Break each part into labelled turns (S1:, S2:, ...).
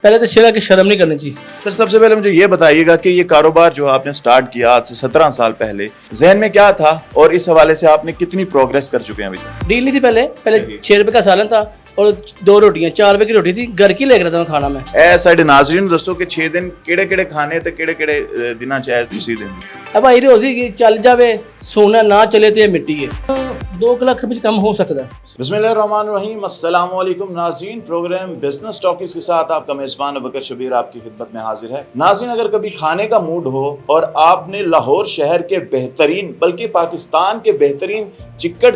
S1: पहले तो शेरा की शर्म नहीं करनी चाहिए।
S2: सर सबसे पहले मुझे ये बताइएगा कि ये कारोबार जो आपने स्टार्ट किया आज से 17 साल पहले, जहन में क्या था और इस हवाले से आपने कितनी प्रोग्रेस कर चुके हैं अभी तक?
S1: डील नहीं थी पहले 6 रुपए का सालन था और 2 रोटियां 4 रुपए की रोटी थी, घर की लेकर था खाना मैं।
S2: ए साइड नाज़रीन दोस्तों के 6 दिन ਕਿਹੜੇ ਖਾਣੇ ਤੇ ਕਿਹੜੇ ਦਿਨਾਂ ਚ ਐ ਤੁਸੀਂ ਦਿੰਦੇ?
S1: अब आई रोजी की चल जावे, सोना ना चले तो ये मिट्टी है। 2 लाख रुपए कम हो सकता है।
S2: बिस्मिल्लाहिर्रहमानिर्रहीम, अस्सलाम वालेकुम नाज़रीन। प्रोग्राम बिजनेस टॉकीज के साथ आपका मेज़बान अबू बकर शबीर आपकी खिदमत में हाजिर है। नाज़रीन, अगर कभी खाने का मूड हो और आपने लाहौर शहर के बेहतरीन बल्कि पाकिस्तान के बेहतरीन चिक्कड़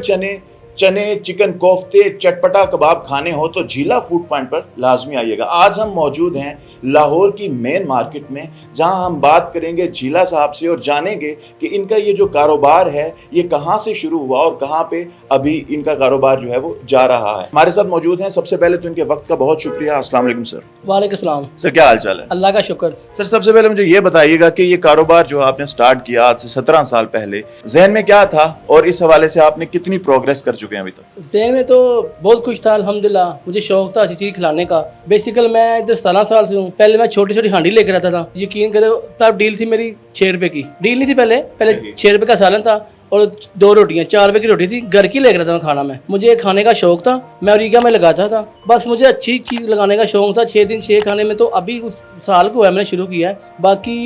S2: चने चिकन कोफ्ते चटपटा कबाब खाने हो तो झीला फूड पॉइंट पर लाजमी आइएगा। आज हम मौजूद हैं लाहौर की मेन मार्केट में, जहां हम बात करेंगे झीला साहब से और जानेंगे कि इनका ये जो कारोबार है ये कहां से शुरू हुआ और कहां पे अभी इनका कारोबार जो है वो जा रहा है। हमारे साथ मौजूद हैं, सबसे पहले तो इनके वक्त का बहुत शुक्रिया। अस्सलाम वालेकुम सर।
S1: वालेकुम सलाम।
S2: सर क्या हाल चाल है?
S1: अल्लाह का शुक्र।
S2: सर सबसे पहले मुझे ये बताइएगा कि ये कारोबार जो आपने स्टार्ट किया आज से 17 साल पहले, जहन में क्या था और इस हवाले से आपने कितनी प्रोग्रेस कर चुके हैं अभी तक?
S1: जहन में तो बहुत कुछ था अल्हम्दुलिल्लाह, मुझे शौक था अच्छी चीज़ खिलाने का। बेसिकल मैं इधर 17 साल से हूँ। पहले मैं छोटी छोटी हांडी लेकर आता था, यकीन करो तब डील थी मेरी 6 रुपए की। डील नहीं थी पहले 6 रुपए का सालन था और 2 रोटियां 4 रुपए की रोटी थी, घर की लेकर आता था खाना मैं। मुझे खाने का शौक था, मैं अमेरिका में लगाता था, बस मुझे अच्छी चीज़ लगाने का शौक था। 6 दिन 6 खाने में तो अभी कुछ साल को है मैंने शुरू किया है। बाकी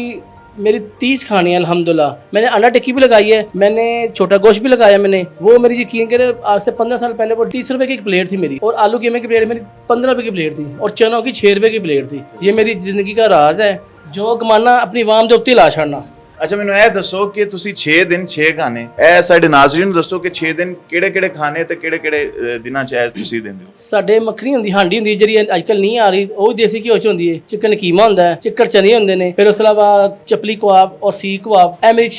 S1: मेरी 30 खानी है अल्हम्दुलिल्लाह। मैंने अंडा टिक्की भी लगाई है, मैंने छोटा गोश्त भी लगाया मैंने। वो मेरी यकीन करे आज से 15 साल पहले वो 30 रुपए की एक प्लेट थी मेरी, और आलू कीमे की प्लेट मेरी 15 रुपए की प्लेट थी, और चनों की 6 रुपए की प्लेट थी। ये मेरी ज़िंदगी का राज है, जो कमाना अपनी वाम जो ला छड़ना।
S2: अच्छा ਮੈਨੂੰ ਇਹ ਦੱਸੋ ਕਿ ਤੁਸੀਂ 6 ਦਿਨ 6 ਖਾਣੇ, ਇਹ ਸਾਡੇ ਨਾਜ਼ਰੀਨ ਨੂੰ ਦੱਸੋ ਕਿ 6 ਦਿਨ ਕਿਹੜੇ ਖਾਣੇ ਤੇ ਕਿਹੜੇ ਦਿਨਾਂ ਚ ਐ ਤੁਸੀਂ ਦਿੰਦੇ ਹੋ?
S1: ਸਾਡੇ ਮੱਖਣੀ ਹੁੰਦੀ, ਹਾਂਡੀ ਹੁੰਦੀ ਜਿਹੜੀ ਅੱਜਕੱਲ ਨਹੀਂ ਆ ਰਹੀ, ਉਹ ਵੀ ਦੇਸੀ ਘਿਓ ਚ ਹੁੰਦੀ ਹੈ। ਚਿਕਨ ਕੀਮਾ ਹੁੰਦਾ ਹੈ, ਚਿੱਕੜ ਚਨੇ ਹੁੰਦੇ ਨੇ, ਫਿਰ ਉਸ ਤੋਂ ਇਲਾਵਾ ਚਪਲੀ ਕਬਾਬ ਔਰ ਸੀਖ ਕਬਾਬ। ਇਹ ਮੇਰੀ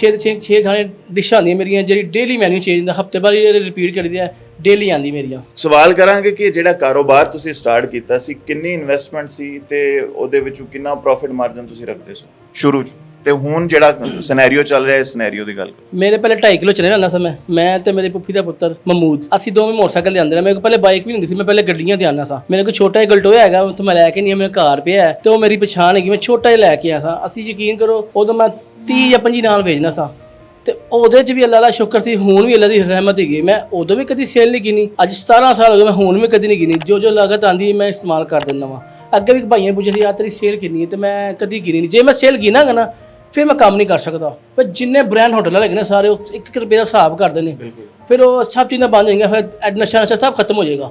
S1: 6 ਖਾਣੇ ਡਿਸ਼ਾਂ ਹੁੰਦੀਆਂ ਮੇਰੀਆਂ, ਜਿਹੜੀ ਡੇਲੀ ਮੈਨੂ ਚੇਂਜ ਹੁੰਦਾ, ਹਫਤੇ ਬਾਅਦ ਰਿਪੀਟ ਕਰੀਦੀ ਹੈ, ਡੇਲੀ ਆਂਦੀ ਮੇਰੀਆਂ।
S2: ਸਵਾਲ ਕਰਾਂਗੇ ਕਿ ਜਿਹੜਾ ਕਾਰੋਬਾਰ ਤੁਸੀਂ ਸਟਾਰਟ ਕੀਤਾ ਸੀ, ਕਿੰਨੀ ਇਨਵੈਸਟਮੈਂਟ ਸੀ ਤੇ ਉਹਦੇ ਵਿੱਚੋਂ ਕਿੰਨਾ ਪ੍ਰੋਫਿਟ ਮਾਰਜਨ ਤੁਸੀਂ ਰੱਖਦੇ ਸੀ ਸ਼ੁਰੂ ਚ, ਤੇ ਹੁਣ ਜਿਹੜਾ ਸਿਨੈਰੀਓ ਚੱਲ ਰਿਹਾ ਇਸ ਸਿਨੈਰੀਓ ਦੀ ਗੱਲ?
S1: ਮੇਰੇ ਪਹਿਲੇ 2.5 ਕਿਲੋ ਚਨੇ ਲੈਂਦਾ ਸੀ ਮੈਂ ਤੇ ਮੇਰੇ ਪੁੱਫੀ ਦਾ ਪੁੱਤਰ ਮਮੂਦ। ਅਸੀਂ ਦੋਵੇਂ ਮੋਟਰਸਾਈਕਲ ਤੇ ਆਉਂਦੇ ਨੇ। ਮੇਰੇ ਕੋਲ ਪਹਿਲੇ ਬਾਈਕ ਵੀ ਨਹੀਂ ਹੁੰਦੀ ਸੀ, ਮੈਂ ਪਹਿਲੇ ਗੱਡੀਆਂ ਤੇ ਆਉਂਦਾ ਸਾਂ। ਮੇਰੇ ਕੋਲ ਛੋਟਾ ਜਿਹਾ ਗਲਟੋਇਆ ਹੈਗਾ, ਉਹ ਤੋਂ ਮੈਂ ਲੈ ਕੇ ਨਹੀਂ, ਮੇਰੇ ਘਰ ਪਿਆ ਹੈ ਤੇ ਉਹ ਮੇਰੀ ਪਛਾਣ ਹੈਗੀ, ਮੈਂ ਛੋਟਾ ਜਿਹਾ ਲੈ ਕੇ ਆਇਆ ਸਾਂ। ਅਸੀਂ ਯਕੀਨ ਕਰੋ ਉਦੋਂ ਮੈਂ 30 ਜਾਂ 25 ਨਾਲ ਵੇਚਣਾ ਸਾਂ, ਤੇ ਉਹਦੇ 'ਚ ਵੀ ਅੱਲਾ ਦਾ ਸ਼ੁਕਰ ਸੀ। ਹੁਣ ਵੀ ਅੱਲਾ ਦੀ ਰਹਿਮਤ ਹੈਗੀ, ਮੈਂ ਉਦੋਂ ਵੀ ਕਦੀ ਸੇਲ ਨਹੀਂ ਗਿਣੀ। ਅੱਜ 17 ਸਾਲ ਹੋ ਗਏ, ਮੈਂ ਹੁਣ ਵੀ ਕਦੀ ਨਹੀਂ ਗਿਣੀ। ਜੋ ਲਾਗਤ ਆਉਂਦੀ ਮੈਂ ਇਸਤੇਮਾਲ ਕਰ ਦਿੰਦਾ ਵਾਂ। ਅੱਗੇ ਵੀ ਭਾਈਆਂ ਪੁੱਛੇ ਸੀ ਯਾਰ ਤੇਰੀ ਸੇਲ ਕਿੰਨੀ ਹੈ, ਤੇ ਮੈਂ ਕਦੀ ਗਿਣੀ ਨਹੀਂ। ਜੇ ਮੈਂ ਸੇਲ ਗਿਣਾਂਗਾ ਨਾ ਫਿਰ ਮੈਂ ਕੰਮ ਨਹੀਂ ਕਰ ਸਕਦਾ। ਫਿਰ ਜਿੰਨੇ ਬ੍ਰਾਂਡ ਹੋਟਲ ਹੈਗੇ ਨੇ ਸਾਰੇ ਉਹ 1 ਰੁਪਏ ਦਾ ਹਿਸਾਬ ਕਰਦੇ ਨੇ, ਫਿਰ ਉਹ ਸਭ ਚੀਜ਼ਾਂ ਬੰਦ ਹੋ ਜਾਏਗਾ, ਫਿਰ ਨਸ਼ਾ ਸਭ ਖਤਮ ਹੋ ਜਾਏਗਾ।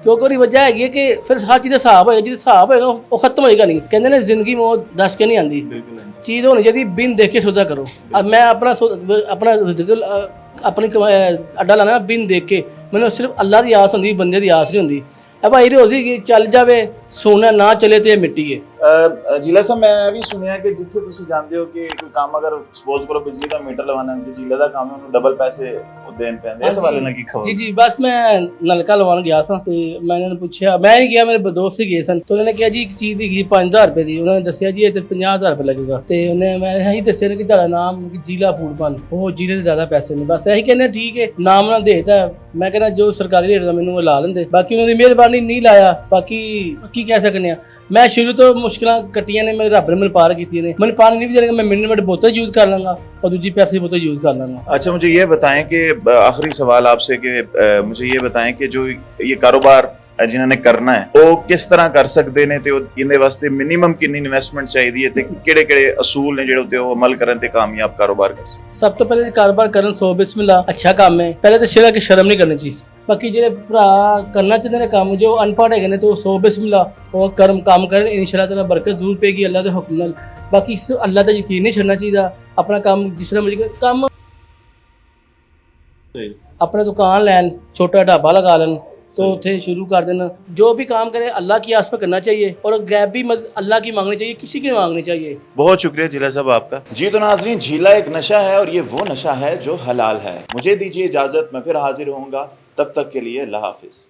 S1: ਕਿਉਂਕਿ ਉਹਦੀ ਵਜ੍ਹਾ ਹੈਗੀ ਹੈ ਕਿ ਫਿਰ ਹਰ ਚੀਜ਼ ਦਾ ਹਿਸਾਬ ਹੋਏਗਾ, ਜਿਹਦਾ ਹਿਸਾਬ ਹੋਏਗਾ ਉਹ ਖਤਮ ਹੋਏਗਾ ਨਹੀਂ। ਕਹਿੰਦੇ ਨੇ ਜ਼ਿੰਦਗੀ ਮੌਤ ਦੱਸ ਕੇ ਨਹੀਂ ਆਉਂਦੀ, ਚੀਜ਼ ਹੋਣੀ ਚਾਹੀਦੀ ਬਿਨ ਦੇਖ ਕੇ ਸੌਦਾ ਕਰੋ। ਮੈਂ ਆਪਣਾ ਆਪਣੀ ਅੱਡਾ ਲਾਣਾ ਬਿਨ ਦੇਖ ਕੇ। ਮੈਨੂੰ ਸਿਰਫ ਅੱਲਾ ਦੀ ਆਸ ਹੁੰਦੀ, ਬੰਦੇ ਦੀ ਆਸ ਨਹੀਂ ਹੁੰਦੀ। ਭਾਈ ਰੋਜ਼ੀ ਕੀ ਚੱਲ ਜਾਵੇ, ਸੋਨਾ ਨਾ ਚਲੇ ਤੇ ਇਹ ਮਿੱਟੀ ਹੈ।
S2: ਜੀਲਾ ਸਾਹਿਬ, ਮੈਂ ਵੀ ਸੁਣਿਆ ਕਿ ਜਿੱਥੇ ਤੁਸੀਂ ਜਾਂਦੇ ਹੋ ਕਿ ਕੋਈ ਕੰਮ ਅਗਰ ਸਪੋਜ਼ ਕਰੋ ਬਿਜਲੀ ਦਾ ਮੀਟਰ ਲਵਾਉਣਾ ਤੇ ਜੀਲਾ ਦਾ ਕੰਮ ਹੈ, ਉਹਨੂੰ ਡਬਲ ਪੈਸੇ ਦੇਣ ਪੈਂਦੇ। ਇਸ ਵਾਲੇ ਨਾਲ ਕੀ ਖਬਰ?
S1: ਜੀ ਬਸ ਮੈਂ ਨਲਕਾ ਲਵਾਉਣ ਗਿਆ ਸਾਂ ਤੇ ਮੈਂ ਇਹਨਾਂ ਨੂੰ ਪੁੱਛਿਆ, ਮੈਂ ਨਹੀਂ ਗਿਆ, ਮੇਰੇ ਦੋਸਤ ਹੀ ਗਏ ਸਨ। ਤੇ ਉਹਨਾਂ ਨੇ ਕਿਹਾ ਜੀ ਇੱਕ ਚੀਜ਼ ਦੀ 5000 ਰੁਪਏ ਦੀ। ਉਹਨਾਂ ਨੇ ਦੱਸਿਆ ਜੀ ਇਹ ਤੇ 50000 ਰੁਪਏ ਲੱਗੇਗਾ। ਤੇ ਮੈਂ ਇਹੀ ਦੱਸਿਆ ਕਿ ਤੁਹਾਡਾ ਨਾਮ ਜੀਲਾ ਫੂਡ ਪਨ, ਉਹ ਜੀਲੇ ਦੇ ਜ਼ਿਆਦਾ ਪੈਸੇ ਨੇ। ਬਸ ਇਹੀ ਕਹਿੰਦੇ ਠੀਕ ਹੈ, ਨਾਮ ਨਾਲ ਦੇਤਾ। ਮੈਂ ਕਹਿੰਦਾ ਜੋ ਸਰਕਾਰੀ ਰੇਟ ਦਾ ਮੈਨੂੰ ਉਹ ਲਾ ਲੈਂਦੇ, ਬਾਕੀ ਉਹਨਾਂ ਦੀ ਮਿਹਰਬਾਨੀ ਨਹੀਂ ਲਾਇਆ। ਬਾਕੀ ਕੀ ਕਹਿ ਸਕਨੇ ਆ। ਮੈਂ ਸ਼ੁਰੂ ਤੋਂ ਮੁਸ਼ਕਿਲਾਂ ਕੱਟੀਆਂ ਨੇ, ਮੇਰੇ ਰੱਬ ਨੇ ਮੈਨੂੰ ਪਾਰ ਕੀਤੀਆਂ ਨੇ। ਮੈਨੂੰ ਪਾਣੀ नहीं भी जाएगा, मैं मिनरल वाटर बोतल यूज़ कर लूँगा और दूसरी पैसे बोतल यूज़ कर लूँगा।
S2: अच्छा, मुझे ये बताएं कि आखिरी सवाल आपसे कि मुझे ये बताएं कि जो ये कारोबार जिन्होंने करना है वो किस तरह कर सकते हैं ते इहदे वास्ते मिनिमम कितनी इन्वेस्टमेंट चाहिए ते किहड़े असूल ने जिहड़े उत्ते अमल करन ते कामयाब कारोबार कर सकते?
S1: सब तो पहले कारोबार करन 100 बिस्मिल्लाह अच्छा काम है। पहले तो शेरा की शर्म नहीं करनी चाहिए। बाकी ਜਿਹੜੇ ਭਰਾ ਕਰਨਾ ਚਾਹੁੰਦੇ ਨੇ ਕੰਮ, ਜੋ ਅਨਪੜ੍ਹ ਹੈਗੇ ਨੇ, तो 100 ਬਿਸਮਿल्लाह ਉਹ ਕੰਮ ਕਰਨ, ਇਨਸ਼ਾਅੱਲਾ ਤਾਲਾ ਬਰਕਤ ਜ਼ਰੂਰ ਪਏਗੀ ਅੱਲਾ ਦੇ ਹੁਕਮ ਨਾਲ। ਬਾਕੀ ਅੱਲਾ ਦਾ ਯਕੀਨ ਨਹੀਂ ਛੱਡਣਾ ਚਾਹੀਦਾ। ਆਪਣਾ ਕੰਮ ਜਿਸ ਤਰ੍ਹਾਂ ਮਰਜ਼ੀ ਕੰਮ, ਆਪਣਾ ਦੁਕਾਨ ਲੈਣ, ਛੋਟਾ ਢਾਬਾ ਲਗਾ ਲੈਣ, तो उठे शुरू कर देना। जो भी काम करे अल्लाह की आस पर करना चाहिए और गैप भी अल्लाह की मांगनी चाहिए, किसी की मांगनी चाहिए।
S2: बहुत शुक्रिया जिला साहब आपका। जी तो नाजरीन, झीला एक नशा है और ये वो नशा है जो हलाल है। मुझे दीजिए इजाज़त, मैं फिर हाजिर होऊंगा। तब तक के लिए अल्लाह हाफिज़।